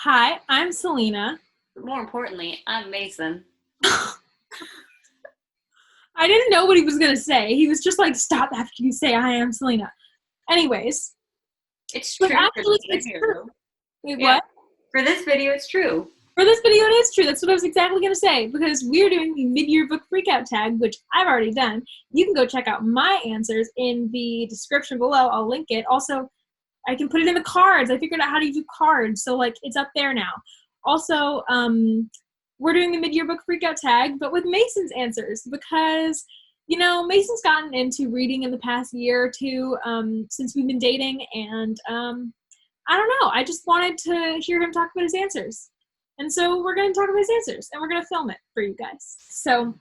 Hi, I'm Selena. More importantly, I'm Mason. I didn't know what he was going to say. He was just like, stop after you say I am Selena. Anyways, It's but true for actually, this it's video. true. Wait, Yeah, what? for this video, it's true. For this video, it is true. That's what I was exactly going to say, because we're doing the mid-year book freakout tag, which I've already done. You can go check out my answers in the description below. I'll link it. Also, I can put it in the cards. I figured out how to do cards, so like it's up there now. Also, we're doing the mid-year book freakout tag, but with Mason's answers, because Mason's gotten into reading in the past year or two since we've been dating, and I don't know. I just wanted to hear him talk about his answers, and so we're going to talk about his answers, and we're going to film it for you guys. So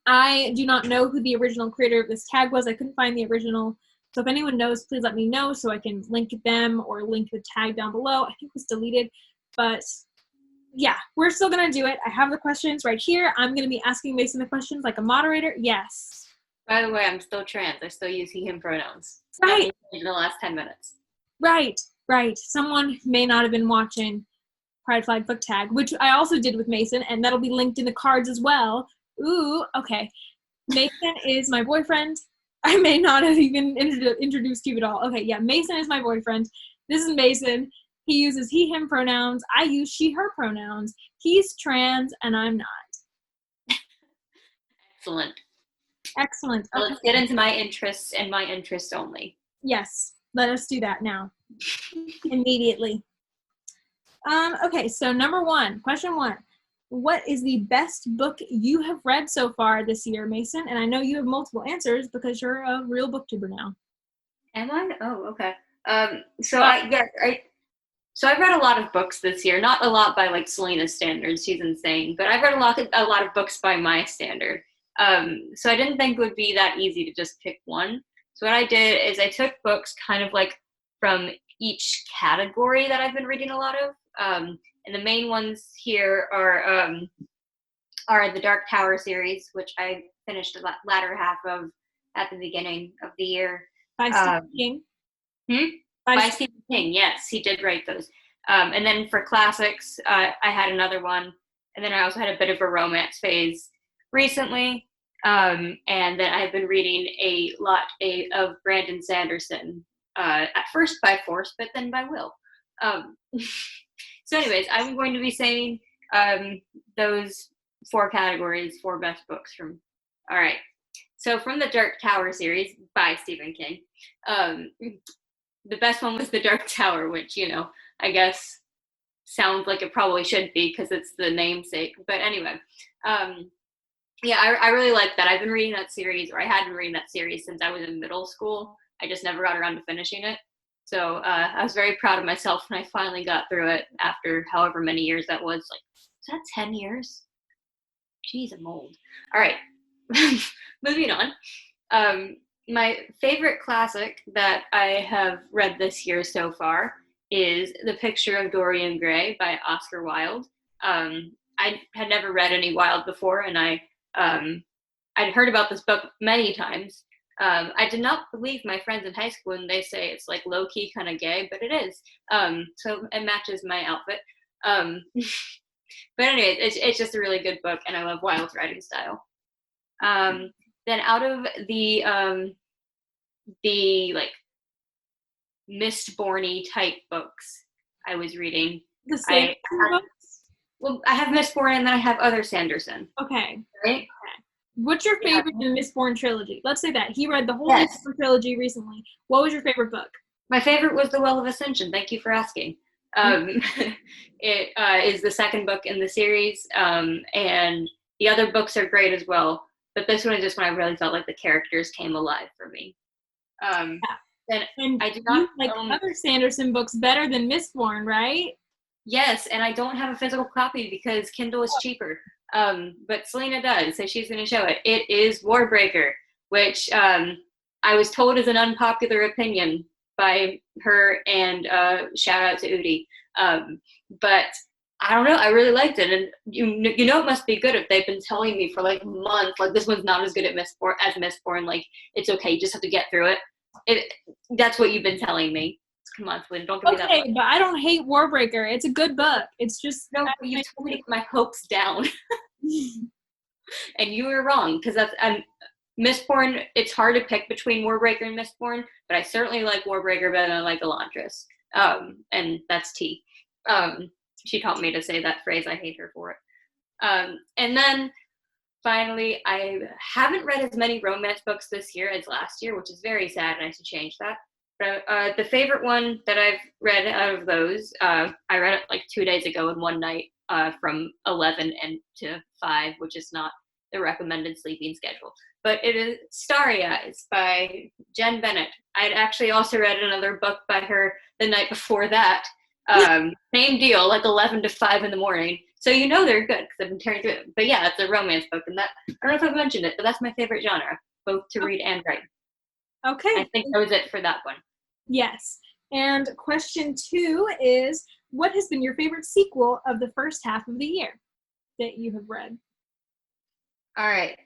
I do not know who the original creator of this tag was. I couldn't find the original. So if anyone knows, please let me know so I can link them or link the tag down below. I think it was deleted, but yeah, we're still going to do it. I have the questions right here. I'm going to be asking Mason the questions like a moderator. Yes. By the way, I'm still trans. I still use he, him pronouns. Right. In the last 10 minutes. Right. Someone may not have been watching Pride Flag Book Tag, which I also did with Mason, and that'll be linked in the cards as well. Ooh, okay. Mason is my boyfriend. I may not have even introduced you at all. Okay, yeah, Mason is my boyfriend. This is Mason. He uses he, him pronouns. I use she, her pronouns. He's trans, and I'm not. Excellent. Excellent. So let's get into my interests and my interests only. Yes, let us do that now. Immediately. Okay, so question one. What is the best book you have read so far this year, Mason? And I know you have multiple answers because you're a real booktuber now. Am I? Oh, okay. So I've read a lot of books this year. Not a lot by like Selena's standards. She's insane. But I've read a lot of books by my standard. So I didn't think it would be that easy to just pick one. So what I did is I took books kind of like from each category that I've been reading a lot of. And the main ones here are the Dark Tower series, which I finished the latter half of at the beginning of the year. By Stephen King. By Stephen King, yes, he did write those. And then for classics, I had another one, and then I also had a bit of a romance phase recently. And then I've been reading a lot of Brandon Sanderson, at first by force, but then by will. So anyways, I'm going to be saying those four categories, four best books from. All right. So from the Dark Tower series by Stephen King, the best one was the Dark Tower, which, I guess sounds like it probably should be because it's the namesake. But anyway, yeah, I really like that. I've been reading that series, or I had been reading that series since I was in middle school. I just never got around to finishing it. So I was very proud of myself when I finally got through it after however many years that was. Like, is that 10 years? Jeez, I'm old. All right, moving on. My favorite classic that I have read this year so far is The Picture of Dorian Gray by Oscar Wilde. I had never read any Wilde before, and I'd heard about this book many times. I did not believe my friends in high school when they say it's like low-key kind of gay, but it is. So it matches my outfit. But anyway, it's just a really good book, and I love Wilde's writing style. Then out of the like Mistborn-y type books I was reading, the same books? Well, I have Mistborn, and then I have other Sanderson. Okay. Right? What's your favorite in the Mistborn trilogy? Let's say that. He read the whole Mistborn trilogy recently. What was your favorite book? My favorite was The Well of Ascension. Thank you for asking. It is the second book in the series, and the other books are great as well. But this one is just when I really felt like the characters came alive for me. And I do not like other Sanderson books better than Mistborn, right? Yes, and I don't have a physical copy because Kindle is cheaper. But Selena does, so she's going to show it. It is Warbreaker, which I was told is an unpopular opinion by her, and shout out to Udi. But I don't know, I really liked it, and you know it must be good if they've been telling me for like months, like this one's not as good as Mistborn, like it's okay, you just have to get through it. That's what you've been telling me. Come on, Selena, don't give me that look. Okay, but I don't hate Warbreaker. It's a good book. It's just No, you told me to put my hopes down. And you were wrong, because that's Mistborn. It's hard to pick between Warbreaker and Mistborn, but I certainly like Warbreaker better than I like Elantris. And that's T. She taught me to say that phrase. I hate her for it. And then finally, I haven't read as many romance books this year as last year, which is very sad, and I should change that. But the favorite one that I've read out of those, I read it like 2 days ago in one night, from 11 to 5, which is not the recommended sleeping schedule. But it is Starry Eyes by Jen Bennett. I'd actually also read another book by her the night before that. Same deal, like 11 to 5 in the morning. So you know they're good because I've been tearing through it. But yeah, it's a romance book, and that, I don't know if I've mentioned it, but that's my favorite genre, both to read and write. Okay. I think that was it for that one. Yes. And question 2 is, what has been your favorite sequel of the first half of the year that you have read? All right.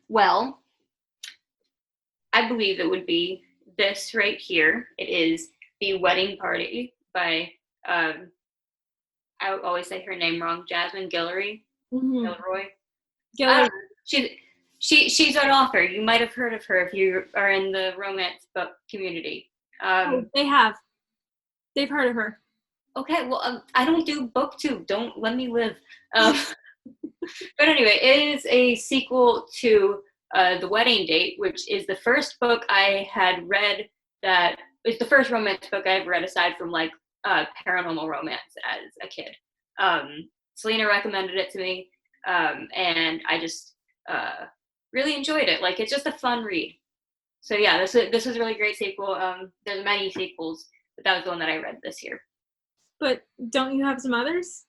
Well, I believe it would be this right here. It is The Wedding Party by, I always say her name wrong, Jasmine Guillory. Gilroy. She's an author. You might have heard of her if you are in the romance book community. They have. They've heard of her. Okay, well, I don't do booktube. Don't let me live. But anyway, it is a sequel to The Wedding Date, which is the first book I had read that is the first romance book I've read aside from like paranormal romance as a kid. Selena recommended it to me, and I just really enjoyed it. Like, it's just a fun read. So yeah, this is a really great sequel. There's many sequels, but that was the one that I read this year. But don't you have some others?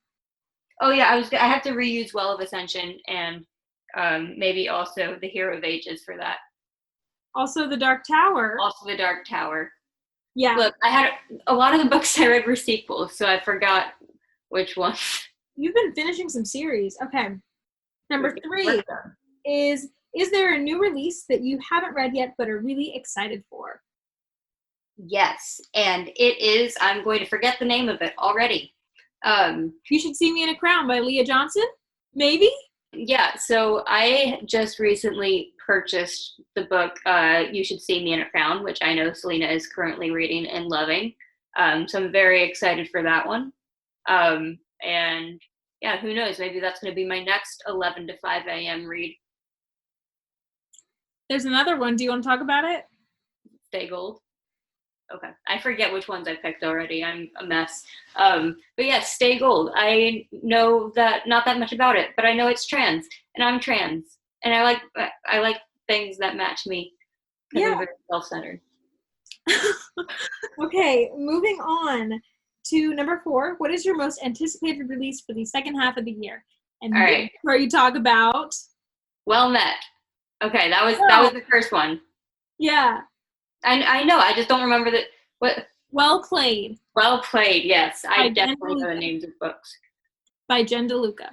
Oh yeah, I have to reuse Well of Ascension and maybe also The Hero of Ages for that. Also The Dark Tower. Yeah. Look, I had a lot of the books I read were sequels, so I forgot which one. You've been finishing some series. Okay. Number 3 is there a new release that you haven't read yet but are really excited for? Yes, and it is, I'm going to forget the name of it already. You Should See Me in a Crown by Leah Johnson? Maybe? Yeah, so I just recently purchased the book You Should See Me in a Crown, which I know Selena is currently reading and loving. So I'm very excited for that one. And yeah, who knows? Maybe that's going to be my next 11 to 5 a.m. read. There's another one. Do you want to talk about it? Stay Gold. Okay. I forget which ones I picked already. I'm a mess. But yes, Stay Gold. I know that not that much about it, but I know it's trans, and I'm trans, and I like things that match me. Yeah. I'm very self-centered. Okay, moving on to number 4. What is your most anticipated release for the second half of the year? And all right, where you talk about Well Met. Okay, that was the first one. Yeah. I know. I just don't remember what. Well Played. Well Played. Yes, I definitely know the names of books. By Jen DeLuca.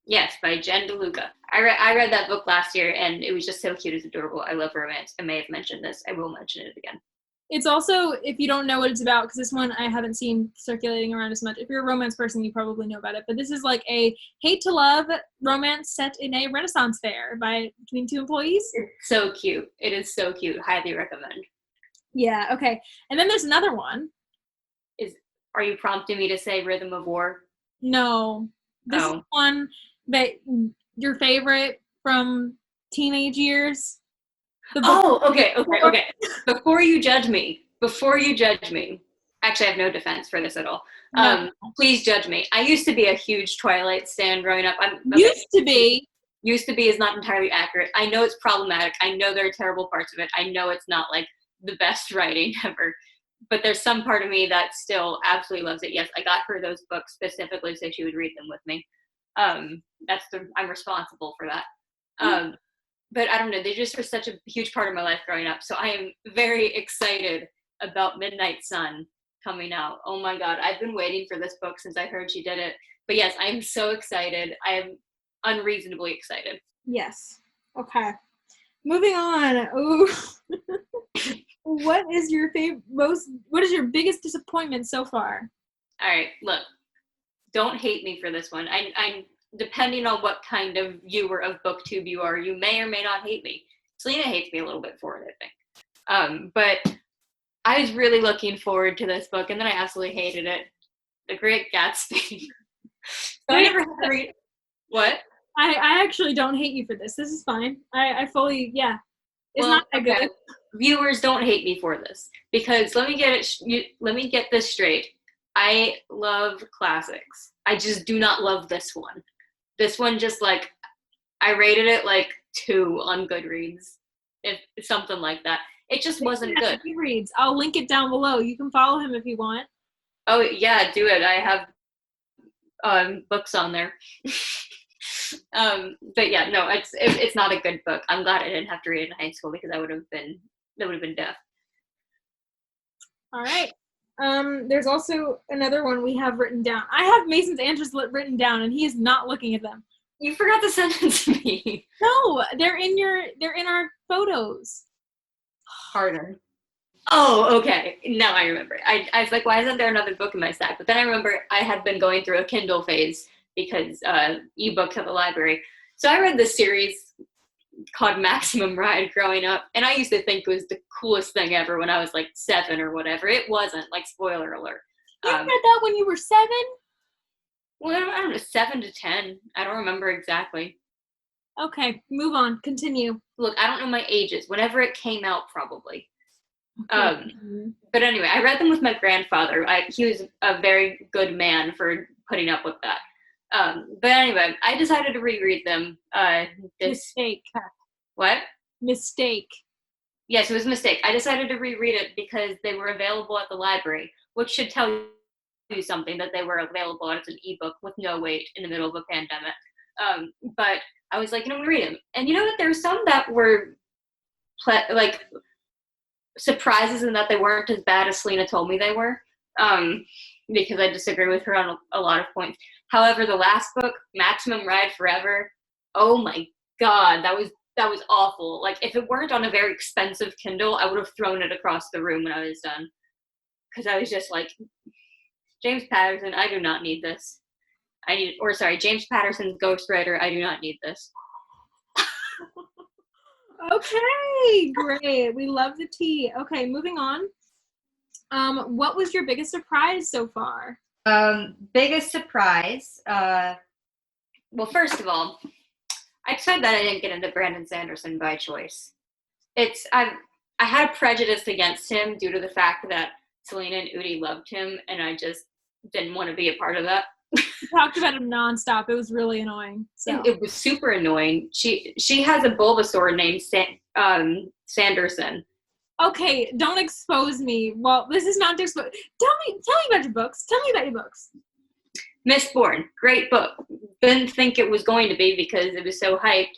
Yes, by Jen DeLuca. I read that book last year, and it was just so cute. It's adorable. I love romance. I may have mentioned this. I will mention it again. It's also, if you don't know what it's about, because this one I haven't seen circulating around as much. If you're a romance person, you probably know about it. But this is like a hate-to-love romance set in a Renaissance fair between 2 employees. It's so cute. It is so cute. Highly recommend. Yeah, okay. And then there's another one. Are you prompting me to say Rhythm of War? No. This is one that your favorite from teenage years. Okay. Before you judge me, actually I have no defense for this at all. No. Please judge me. I used to be a huge Twilight stan growing up. Used to be is not entirely accurate. I know it's problematic. I know there are terrible parts of it. I know it's not like the best writing ever. But there's some part of me that still absolutely loves it. Yes, I got her those books specifically so she would read them with me. I'm responsible for that. But I don't know, they just were such a huge part of my life growing up. So I am very excited about Midnight Sun coming out. Oh my God, I've been waiting for this book since I heard she did it. But yes, I am so excited. I am unreasonably excited. Yes. Okay. Moving on. Ooh. What is your what is your biggest disappointment so far? All right, look, don't hate me for this one. I'm depending on what kind of viewer of BookTube you are, you may or may not hate me. Selena hates me a little bit for it, I think. But I was really looking forward to this book, and then I absolutely hated it. The Great Gatsby. So I never had to read. What? I actually don't hate you for this. This is fine. I fully, yeah. It's not that good. Viewers, don't hate me for this, because let me get this straight. I love classics. I just do not love this one. This one just like, I rated it like 2 on Goodreads, if something like that. It just wasn't good. Goodreads. I'll link it down below. You can follow him if you want. Oh yeah, do it. I have books on there. But yeah, no, it's not a good book. I'm glad I didn't have to read it in high school, because that would have been death. All right. There's also another one we have written down. I have Mason's answers written down, and he is not looking at them. You forgot to send them to me. No, they're in our photos. Harder. Oh, okay. Now I remember. I was like, why isn't there another book in my stack? But then I remember I had been going through a Kindle phase, because ebooks at the library. So I read this series called Maximum Ride growing up, and I used to think it was the coolest thing ever when I was like 7 or whatever. It wasn't, like, spoiler alert. You read that when you were 7? Well, I don't know, 7 to 10. I don't remember exactly. Okay, move on. Continue. Look, I don't know my ages. Whenever it came out, probably. Okay. But anyway, I read them with my grandfather. He was a very good man for putting up with that. But anyway, I decided to reread them. Mistake. What? Mistake. Yes, it was a mistake. I decided to reread it because they were available at the library, which should tell you something, that they were available as an ebook with no wait in the middle of a pandemic. But I was like, I'm going to read them. And you know what? There were some that were like surprises in that they weren't as bad as Selena told me they were, because I disagree with her on a lot of points. However, the last book, Maximum Ride Forever, oh my God, that was awful. Like, if it weren't on a very expensive Kindle, I would have thrown it across the room when I was done. Because I was just like, James Patterson, I do not need this. James Patterson's ghostwriter, I do not need this. Okay, great. We love the tea. Okay, moving on. What was your biggest surprise so far? Biggest surprise. Well, first of all, I said that I didn't get into Brandon Sanderson by choice. I had a prejudice against him due to the fact that Selena and Udi loved him, and I just didn't want to be a part of that. We talked about him nonstop. It was really annoying. So. It was super annoying. She has a Bulbasaur named Sanderson. Okay, don't expose me. Well, this is not to expose. Tell me about your books. Tell me about your books. Mistborn, great book. Didn't think it was going to be because it was so hyped,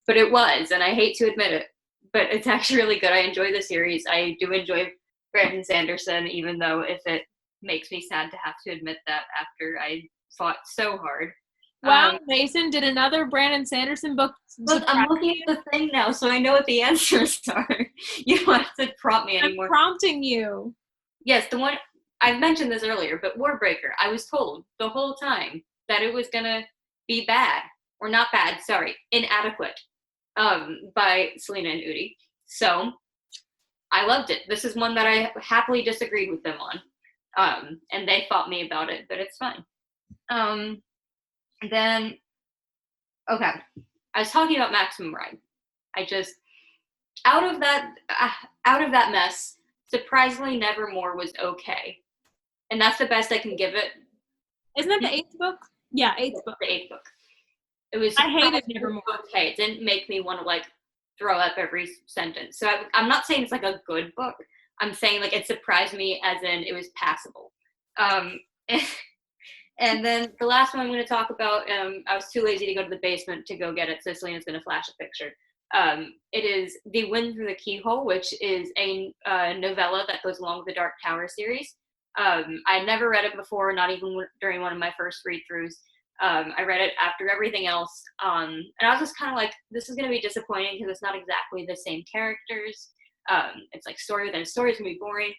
but it was, and I hate to admit it. But it's actually really good. I enjoy the series. I do enjoy Brandon Sanderson, even though if it makes me sad to have to admit that after I fought so hard. Wow, Mason did another Brandon Sanderson book. Look, I'm looking at the thing now, so I know what the answers are. You don't have to prompt me anymore. I'm prompting you. Yes, the one, I mentioned this earlier, but Warbreaker, I was told the whole time that it was going to be bad, or not bad, sorry, inadequate, by Selena and Udi. So, I loved it. This is one that I happily disagreed with them on, and they fought me about it, but it's fine. Then, okay, I was talking about Maximum Ride. I just, out of that mess, surprisingly Nevermore was okay. And that's the best I can give it. Isn't that the 8th book? Yeah, 8th book. The 8th book. It was. I hated Nevermore. Okay, it didn't make me want to like throw up every sentence. So I'm not saying it's like a good book. I'm saying like it surprised me as in it was passable. And then the last one I'm going to talk about, I was too lazy to go to the basement to go get it, so Selena's going to flash a picture. It is The Wind Through the Keyhole, which is a novella that goes along with the Dark Tower series. I never read it before, not even during one of my first read-throughs. I read it after everything else, and I was just kind of like, this is going to be disappointing because it's not exactly the same characters. It's like story within a story is gonna be boring.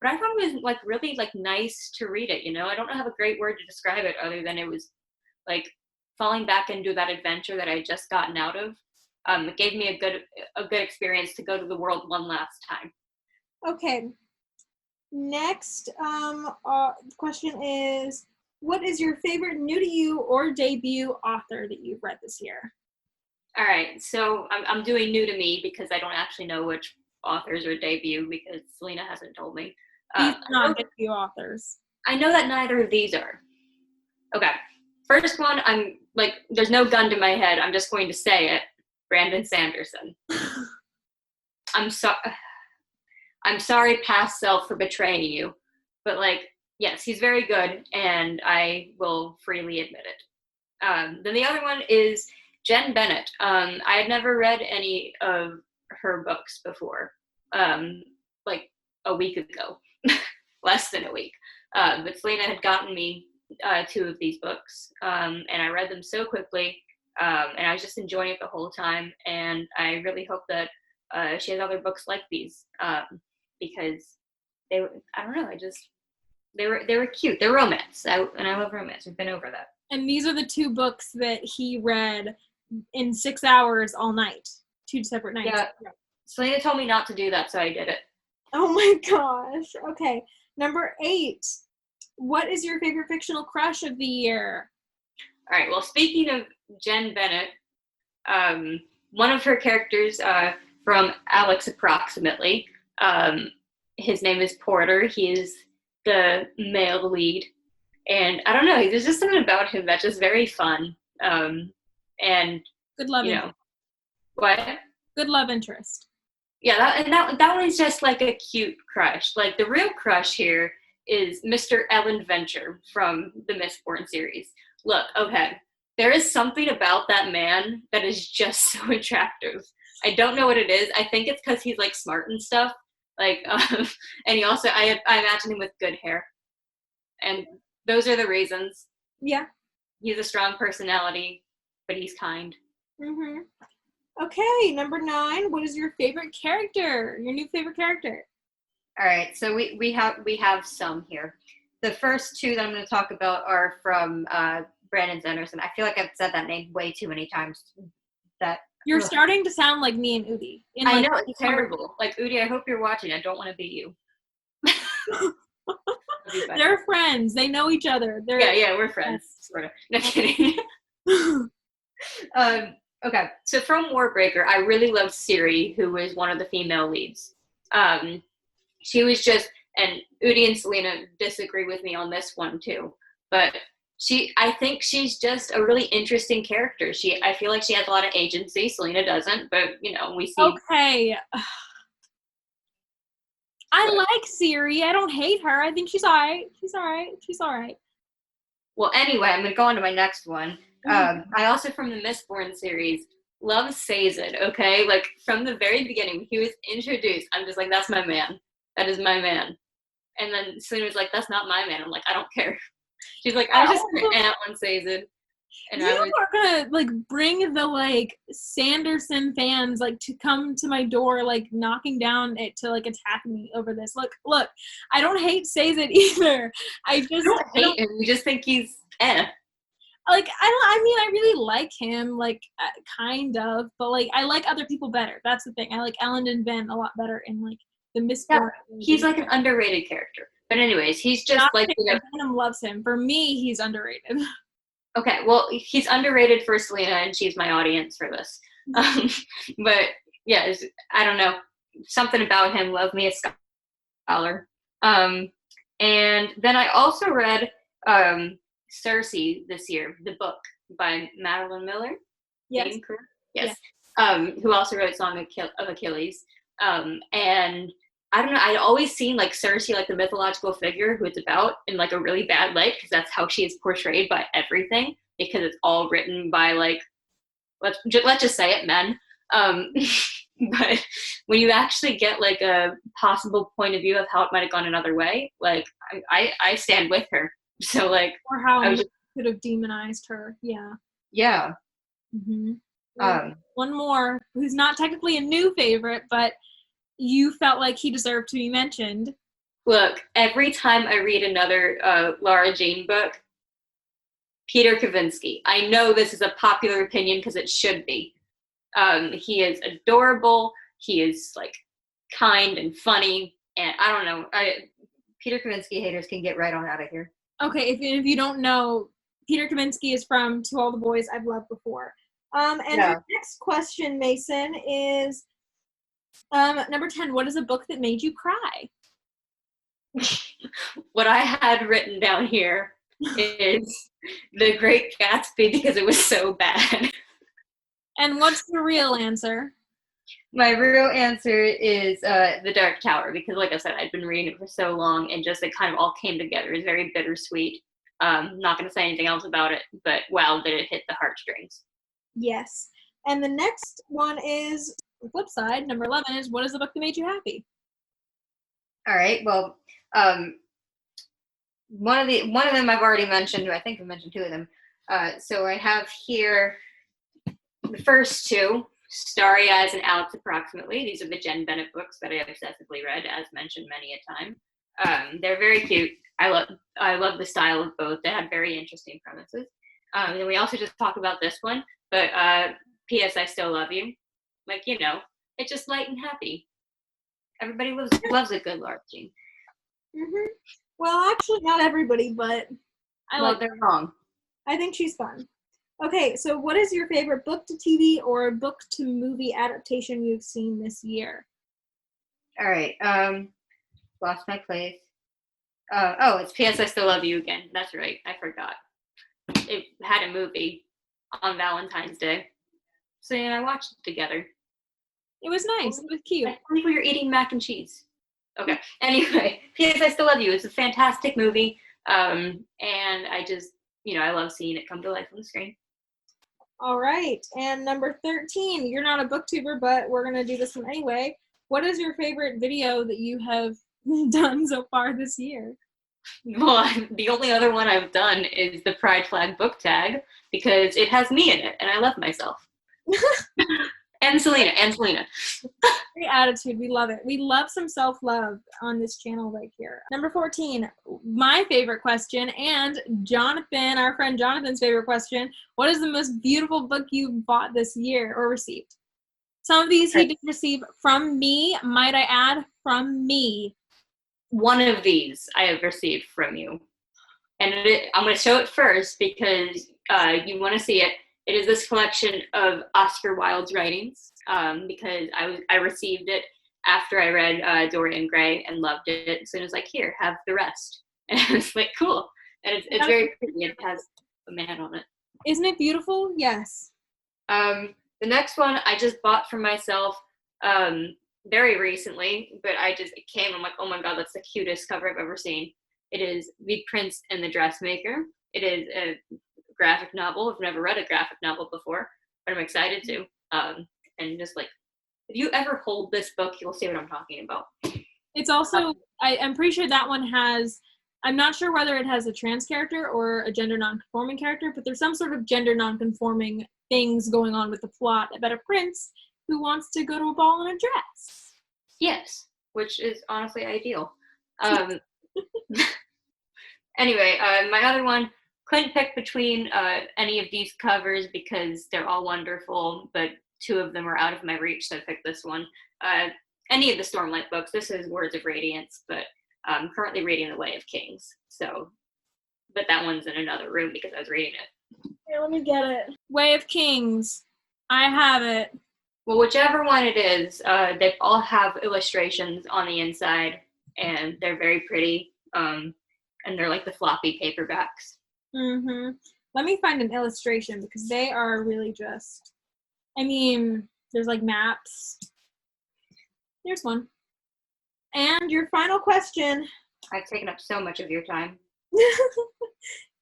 But I thought it was like really like nice to read it, you know? I don't have a great word to describe it other than it was like falling back into that adventure that I had just gotten out of. It gave me a good experience to go to the world one last time. Okay. Next question is, what is your favorite new to you or debut author that you've read this year? All right, so I'm doing new to me because I don't actually know which authors are debut because Selena hasn't told me. These are not debut authors. I know that neither of these are. Okay, first one, I'm like, there's no gun to my head. I'm just going to say it. Brandon Sanderson. I'm sorry, past self, for betraying you, but like, yes, he's very good, and I will freely admit it. Then the other one is Jen Bennett. I had never read any of her books before, like a week ago, less than a week. But Selena had gotten me 2 of these books, and I read them so quickly, and I was just enjoying it the whole time. And I really hope that she has other books like these, because I don't know, they were cute. They're romance, and I love romance. We've been over that. And these are the 2 books that he read in 6 hours all night, 2 separate nights. Yeah. Selena told me not to do that, so I did it. Oh my gosh. Okay. Number 8. What is your favorite fictional crush of the year? All right. Well, speaking of Jen Bennett, one of her characters from Alex Approximately, his name is Porter. He is the male lead. And I don't know, there's just something about him that's just very fun. And good love interest. What? Good love interest. Yeah, that one is just like a cute crush. Like the real crush here is Mr. Ellen Venture from the Mistborn series. Look, okay, there is something about that man that is just so attractive. I don't know what it is. I think it's because he's like smart and stuff. Like, and he also, I imagine him with good hair. And those are the reasons. Yeah. He's a strong personality, but he's kind. Mm-hmm. Okay, number 9. What is your favorite character? Your new favorite character? All right, so we have some here. The first 2 that I'm going to talk about are from Brandon Sanderson. I feel like I've said that name way too many times. You're starting to sound like me and Udi. I know, it's terrible. Like, Udi, I hope you're watching. I don't want to be you. They're friends. They know each other. Yeah, we're friends. Sort of. No kidding. Okay, so from Warbreaker, I really loved Siri, who was one of the female leads. She was just, and Udi and Selena disagree with me on this one too, but I think she's just a really interesting character. I feel like she has a lot of agency. Selena doesn't, but you know, we see. Okay. I like Siri. I don't hate her. I think she's all right. Well, anyway, I'm going to go on to my next one. I also, from the Mistborn series, love Sazed, okay? Like, from the very beginning, when he was introduced, I'm just like, that's my man. That is my man. And then Selena was like, that's not my man. I'm like, I don't care. She's like, I was just an aunt on Sazed. And you are gonna like bring the like Sanderson fans like to come to my door like knocking down it to like attack me over this. Look, I don't hate Sazed either. I don't hate him. You just think he's like I really like him, like kind of, but like I like other people better. That's the thing. I like Ellen and Ben a lot better in like the Mistborn. Yeah, he's like an underrated character. But anyways, he's just not like, you know, Venom loves him. For me, he's underrated. Okay, well, he's underrated for Selena, and she's my audience for this. But yeah, I don't know, something about him. Love me a scholar. And then I also read Circe this year, the book by Madeline Miller. Yes. Yes. Yeah. Who also wrote Song of Achilles. And I don't know, I'd always seen like Circe, like the mythological figure who it's about, in like a really bad light, because that's how she is portrayed by everything, because it's all written by like, let's just say it, men. But when you actually get like a possible point of view of how it might have gone another way, like I stand with her. So like, or how I could have demonized her. Yeah. Yeah. Mm-hmm. One more, who's not technically a new favorite, but you felt like he deserved to be mentioned? Look, every time I read another Laura Jean book, Peter Kavinsky. I know this is a popular opinion because it should be. He is adorable. He is like kind and funny, and I don't know. Peter Kavinsky haters can get right on out of here. Okay, if you don't know, Peter Kavinsky is from To All the Boys I've Loved Before. And the next question, Mason, is number 10. What is a book that made you cry? What I had written down here is The Great Gatsby because it was so bad. And what's the real answer? My real answer is The Dark Tower because, like I said, I'd been reading it for so long and just it kind of all came together. It's very bittersweet. Not going to say anything else about it, but wow, did it hit the heartstrings. Yes. And the next one is, the flip side, number 11 is, what is the book that made you happy? All right, well, one of them I've already mentioned. I think I mentioned two of them. So I have here the first two, Starry Eyes and Alex Approximately. These are the Jen Bennett books that I have obsessively read, as mentioned many a time. They're very cute. I love the style of both. They have very interesting premises. And then we also just talk about this one, but P.S. I Still Love You. Like, you know, it's just light and happy. Everybody loves a good Laura Jean. Mm-hmm. Well, actually, not everybody, but they're wrong. I think she's fun. Okay, so what is your favorite book to TV or book to movie adaptation you've seen this year? All right, lost my place. It's P.S. I Still Love You again. That's right, I forgot. It had a movie on Valentine's Day, so yeah, I watched it together. It was nice. It was cute. I believe we were eating mac and cheese. Okay. Anyway, P.S. I Still Love You. It's a fantastic movie, and I just, I love seeing it come to life on the screen. All right, and number 13. You're not a booktuber, but we're gonna do this one anyway. What is your favorite video that you have done so far this year? Well, the only other one I've done is the Pride Flag book tag because it has me in it, and I love myself. And Selena. Great attitude. We love it. We love some self-love on this channel right here. Number 14, my favorite question, and Jonathan, our friend Jonathan's favorite question. What is the most beautiful book you bought this year or received? Some of these he did receive from me. Might I add, from me. One of these I have received from you. And I'm going to show it first because you want to see it. It is this collection of Oscar Wilde's writings because I received it after I read Dorian Gray and loved it. So it was like, here, have the rest. And I was like, cool. And it's very pretty. It has a man on it. Isn't it beautiful? Yes. The next one I just bought for myself very recently, but it came, I'm like, oh my God, that's the cutest cover I've ever seen. It is The Prince and the Dressmaker. It is a graphic novel. I've never read a graphic novel before, but I'm excited to. And just like, if you ever hold this book, you'll see what I'm talking about. It's also, I'm pretty sure that one has, I'm not sure whether it has a trans character or a gender non-conforming character, but there's some sort of gender non-conforming things going on with the plot about a prince who wants to go to a ball in a dress. Yes, which is honestly ideal. Anyway, my other one, couldn't pick between any of these covers because they're all wonderful, but two of them are out of my reach, so I picked this one. Any of the Stormlight books. This is Words of Radiance, but I'm currently reading The Way of Kings. But that one's in another room because I was reading it. Here, let me get it. Way of Kings. I have it. Well, whichever one it is, they all have illustrations on the inside, and they're very pretty, and they're like the floppy paperbacks. Mm-hmm. Let me find an illustration because they are really just, there's like maps. Here's one. And your final question. I've taken up so much of your time.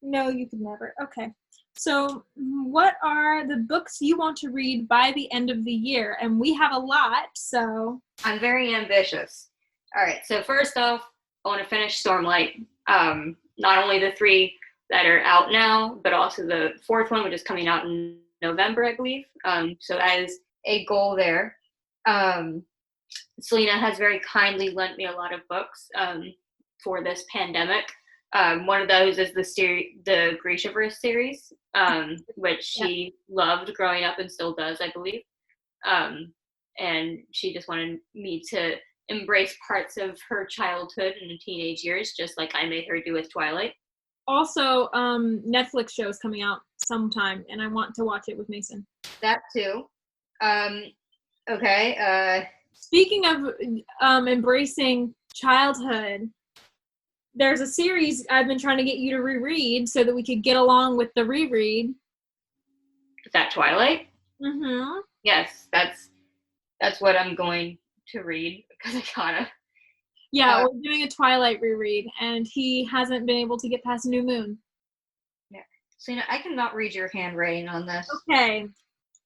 No, you could never. Okay. So what are the books you want to read by the end of the year? And we have a lot, so. I'm very ambitious. All right, so first off, I want to finish Stormlight. Not only the 3 that are out now, but also the 4th one, which is coming out in November, I believe. So that is a goal there. Selena has very kindly lent me a lot of books for this pandemic. One of those is the Grishaverse series, which she loved growing up and still does, I believe. And she just wanted me to embrace parts of her childhood and teenage years, just like I made her do with Twilight. Also, Netflix show is coming out sometime, and I want to watch it with Mason. That too. Okay. Speaking of embracing childhood, there's a series I've been trying to get you to reread so that we could get along with the reread. Is that Twilight? Mm-hmm. Yes, that's what I'm going to read because I gotta. Yeah, we're doing a Twilight reread, and he hasn't been able to get past New Moon. Yeah, Selena, I cannot read your handwriting on this. Okay,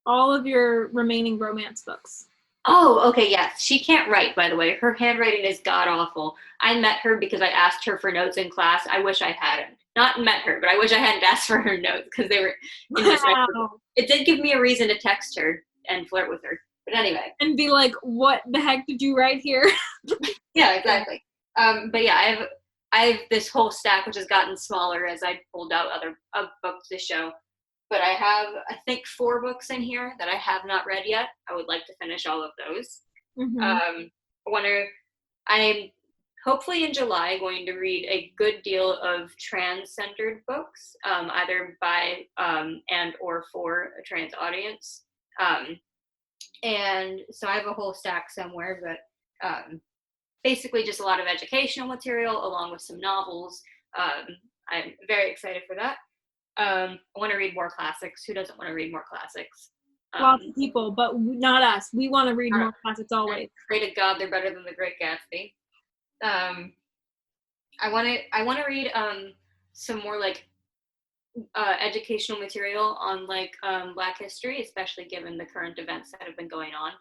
all of your remaining romance books. Oh, okay, yes. She can't write, by the way. Her handwriting is god-awful. I met her because I asked her for notes in class. I wish I hadn't. Not met her, but I wish I hadn't asked for her notes because they were indecipherable. It did give me a reason to text her and flirt with her. But anyway. And be like, what the heck did you write here? Yeah, exactly. But yeah, I have this whole stack which has gotten smaller as I pulled out other books to show. But I have, I think, 4 books in here that I have not read yet. I would like to finish all of those. Mm-hmm. I'm hopefully in July going to read a good deal of trans-centered books, either by and or for a trans audience. And so I have a whole stack somewhere, but basically just a lot of educational material along with some novels. I'm very excited for that. I want to read more classics. Who doesn't want to read more classics? Lots of people, but not us. We want to read more classics always. Pray to God they're better than The Great Gatsby. I want to read some more like educational material on like Black history, especially given the current events that have been going on.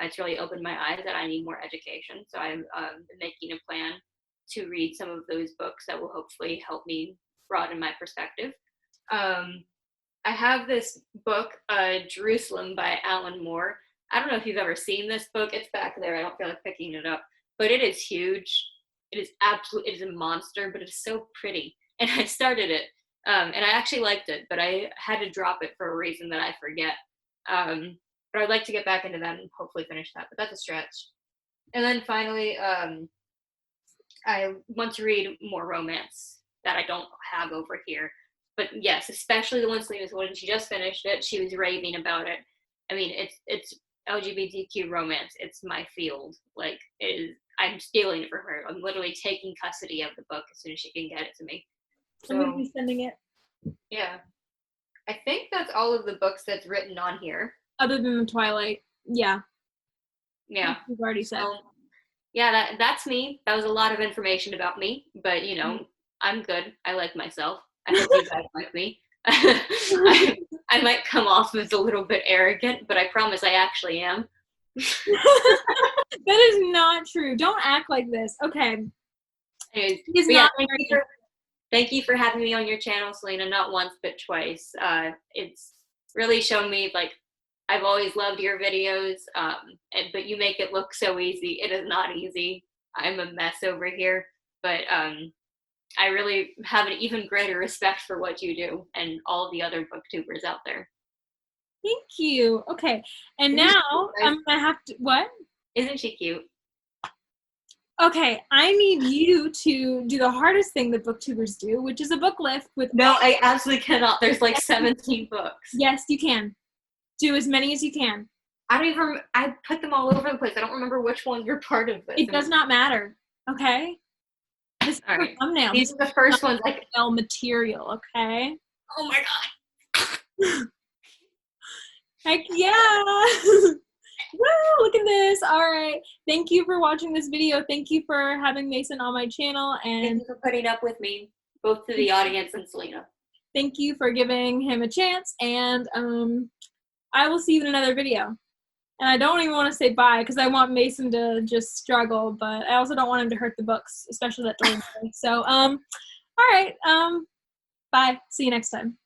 It's really opened my eyes that I need more education. So I'm making a plan to read some of those books that will hopefully help me broaden my perspective. I have this book, Jerusalem by Alan Moore. I don't know if you've ever seen this book. It's back there. I don't feel like picking it up, but it is huge. It is a monster, but it's so pretty. And I started it, and I actually liked it, but I had to drop it for a reason that I forget. But I'd like to get back into that and hopefully finish that, but that's a stretch. And then finally, I want to read more romance that I don't have over here. But yes, especially the one Selena's when she just finished it, she was raving about it. I mean, it's LGBTQ romance. It's my field. Like, I'm stealing it from her. I'm literally taking custody of the book as soon as she can get it to me. So, I'm going to be sending it. Yeah. I think that's all of the books that's written on here. Other than the Twilight. Yeah. Yeah. You've already said. So, yeah, that's me. That was a lot of information about me. But, you know, I'm good. I like myself. I hope you guys like me. I might come off as a little bit arrogant, but I promise I actually am. That is not true. Don't act like this. Okay. Anyways, thank you for having me on your channel, Selena. Not once, but twice. It's really shown me, like, I've always loved your videos, but you make it look so easy. It is not easy. I'm a mess over here, but I really have an even greater respect for what you do and all the other booktubers out there. Thank you. Okay. And now I'm going to have to, what? Isn't she cute? Okay, I need you to do the hardest thing that booktubers do, which is a book lift with... No, I absolutely cannot. There's like 17 books. Yes, you can. Do as many as you can. I put them all over the place. I don't remember which ones were part of this. It does not matter. Okay? This is all right. thumbnail. These are the first ones. Like material, okay? Oh my God. Heck yeah! Woo! Look at this. All right. Thank you for watching this video. Thank you for having Mason on my channel. And thank you for putting up with me, both to the audience and Selena. Thank you for giving him a chance. And I will see you in another video. And I don't even want to say bye because I want Mason to just struggle, but I also don't want him to hurt the books, especially that delivery. So, all right. Bye. See you next time.